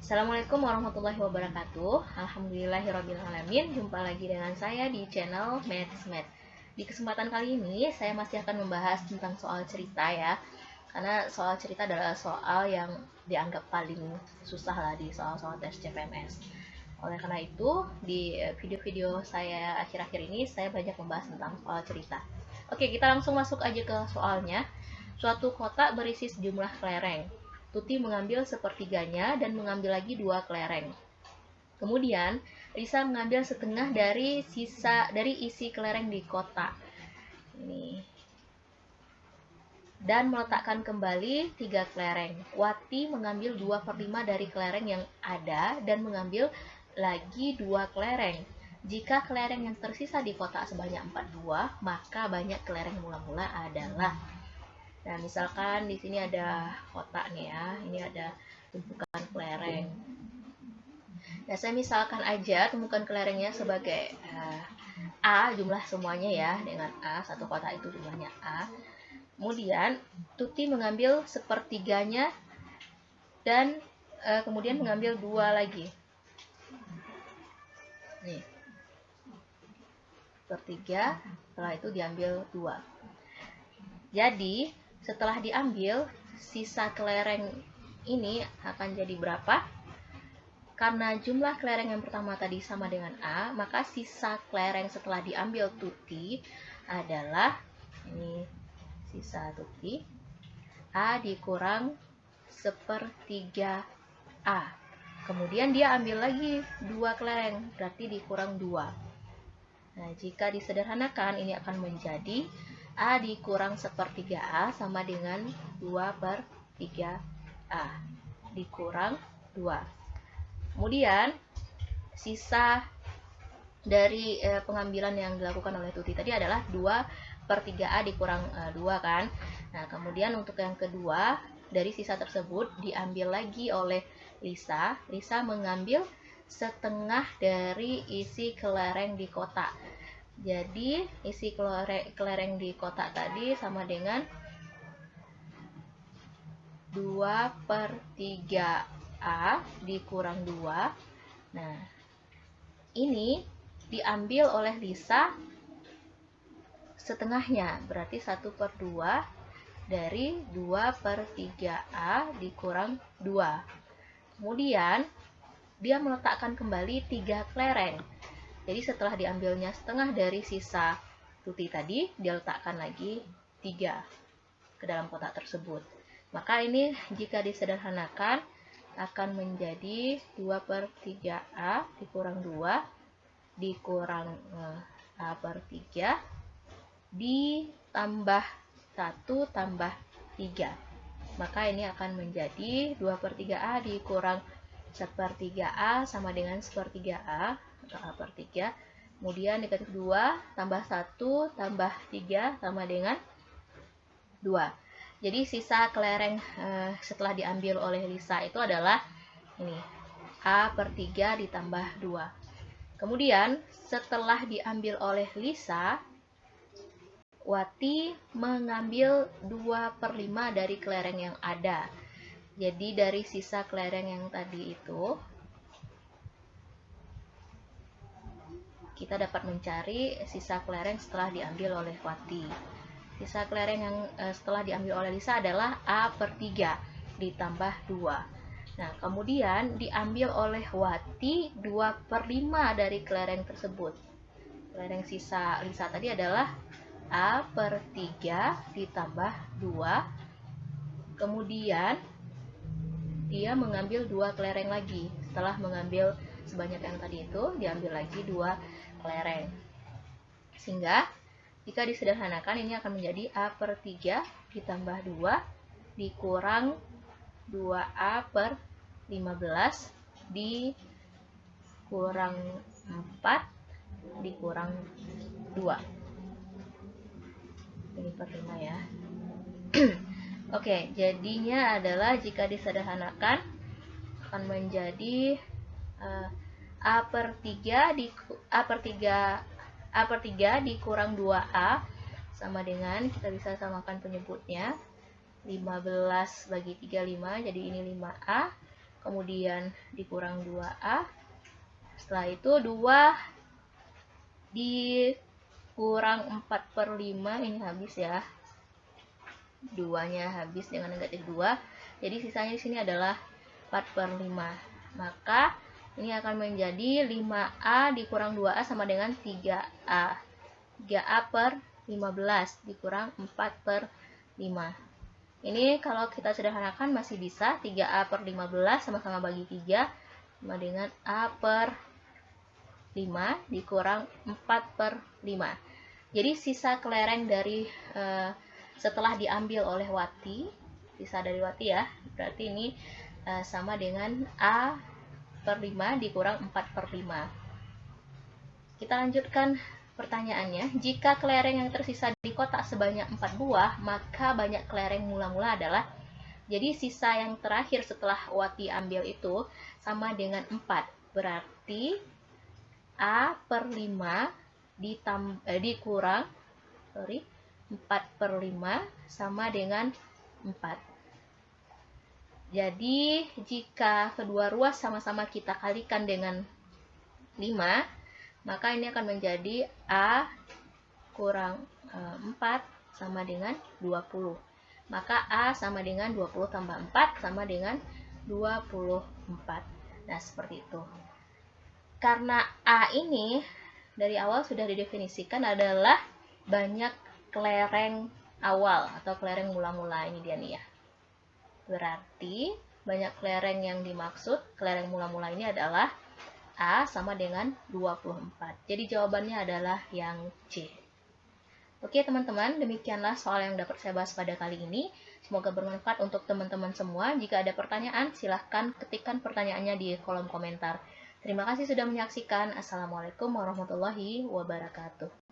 Assalamualaikum warahmatullahi wabarakatuh. Alhamdulillahirrabbilalamin. Jumpa lagi dengan saya di channel Mathsmed. Di kesempatan kali ini saya masih akan membahas tentang soal cerita ya. Karena soal cerita adalah soal yang dianggap paling susah lah di soal-soal tes CPNS. Oleh karena itu, di video-video saya akhir-akhir ini saya banyak membahas tentang soal cerita. Oke, kita langsung masuk aja ke soalnya. Suatu kotak berisi sejumlah kelereng. Tuti mengambil sepertiganya dan mengambil lagi 2 kelereng. Kemudian, Risa mengambil setengah dari isi kelereng di kotak. Ini. Dan meletakkan kembali 3 kelereng. Wati mengambil 2/5 dari kelereng yang ada dan mengambil lagi 2 kelereng. Jika kelereng yang tersisa di kotak sebanyak 4 buah, maka banyak kelereng mula-mula adalah. Nah, misalkan di sini ada kotak nih ya, ini ada tumpukan kelereng. Nah, saya misalkan aja tumpukan kelerengnya sebagai A, jumlah semuanya ya, dengan A, satu kotak itu jumlahnya A. Kemudian, Tuti mengambil sepertiganya dan kemudian mengambil 2 lagi. Nih, sepertiga, setelah itu diambil 2. Jadi, setelah diambil, sisa kelereng ini akan jadi berapa? Karena jumlah kelereng yang pertama tadi sama dengan A, maka sisa kelereng setelah diambil Tuti adalah, ini sisa Tuti, A dikurang sepertiga A. Kemudian dia ambil lagi 2 kelereng, berarti dikurang 2. Nah, jika disederhanakan, ini akan menjadi A dikurang sepertiga A sama dengan 2/3A dikurang 2. Kemudian, sisa dari pengambilan yang dilakukan oleh Tuti tadi adalah 2/3A dikurang 2 kan. Nah, kemudian untuk yang kedua, dari sisa tersebut diambil lagi oleh Lisa. Lisa mengambil setengah dari isi kelereng di kotak. Jadi, isi kelereng di kotak tadi sama dengan 2/3A dikurang 2. Nah, ini diambil oleh Lisa setengahnya, berarti 1/2 dari 2/3A dikurang 2. Kemudian, dia meletakkan kembali 3 kelereng. Jadi setelah diambilnya setengah dari sisa Tuti tadi, dia letakkan lagi 3 ke dalam kotak tersebut. Maka ini jika disederhanakan akan menjadi 2/3A dikurang 2 dikurang A/3 ditambah 1 tambah 3. Maka ini akan menjadi 2/3A dikurang 1/3A sama dengan 1/3A atau A/3. Kemudian negatif 2 tambah 1 tambah 3 sama dengan 2. Jadi sisa kelereng setelah diambil oleh Lisa itu adalah ini, A/3 ditambah 2. Kemudian setelah diambil oleh Lisa, Wati mengambil 2/5 dari kelereng yang ada. Jadi dari sisa kelereng yang tadi itu, kita dapat mencari sisa kelereng setelah diambil oleh Wati. Sisa kelereng yang setelah diambil oleh Lisa adalah A/3 ditambah 2. Nah, kemudian diambil oleh Wati 2/5 dari kelereng tersebut. Kelereng sisa Lisa tadi adalah A/3 ditambah 2. Kemudian dia mengambil 2 kelereng lagi. Setelah mengambil sebanyak yang tadi itu, diambil lagi 2 kelereng. Sehingga jika disederhanakan ini akan menjadi A/3 ditambah 2 dikurang 2A/15 dikurang 4 dikurang 2. Ini per 5 ya. Oke, jadinya adalah jika disederhanakan akan menjadi A/3 dikurang 2A sama dengan, kita bisa samakan penyebutnya, 15 bagi 3, 5, jadi ini 5A kemudian dikurang 2A. Setelah itu 2 dikurang 4/5, ini habis ya. 2-nya habis dengan negatif 2. Jadi sisanya di sini adalah 4/5. Maka ini akan menjadi 5A dikurang 2A sama dengan 3A. 3A per 15 dikurang 4/5. Ini kalau kita sederhanakan masih bisa. 3A per 15 sama-sama bagi 3 sama dengan A per 5 dikurang 4/5. Jadi sisa kelereng dari setelah diambil oleh Wati, sisa dari Wati ya, berarti ini sama dengan A per 5 dikurang 4/5. Kita lanjutkan pertanyaannya. Jika kelereng yang tersisa di kotak sebanyak 4 buah, maka banyak kelereng mula-mula adalah, jadi sisa yang terakhir setelah Wati ambil itu sama dengan 4. Berarti A per 5 dikurang 4/5 sama dengan 4. Jadi jika kedua ruas sama-sama kita kalikan dengan 5, maka ini akan menjadi A kurang 4 sama dengan 20. Maka A sama dengan 20 tambah 4 sama dengan 24. Nah, seperti itu. Karena A ini dari awal sudah didefinisikan adalah banyak kelereng awal atau kelereng mula-mula, ini dia nih ya. Berarti banyak kelereng yang dimaksud, kelereng mula-mula ini adalah A sama dengan 24. Jadi jawabannya adalah yang C. Oke teman-teman, demikianlah soal yang dapat saya bahas pada kali ini. Semoga bermanfaat untuk teman-teman semua. Jika ada pertanyaan, silahkan ketikkan pertanyaannya di kolom komentar. Terima kasih sudah menyaksikan. Assalamualaikum warahmatullahi wabarakatuh.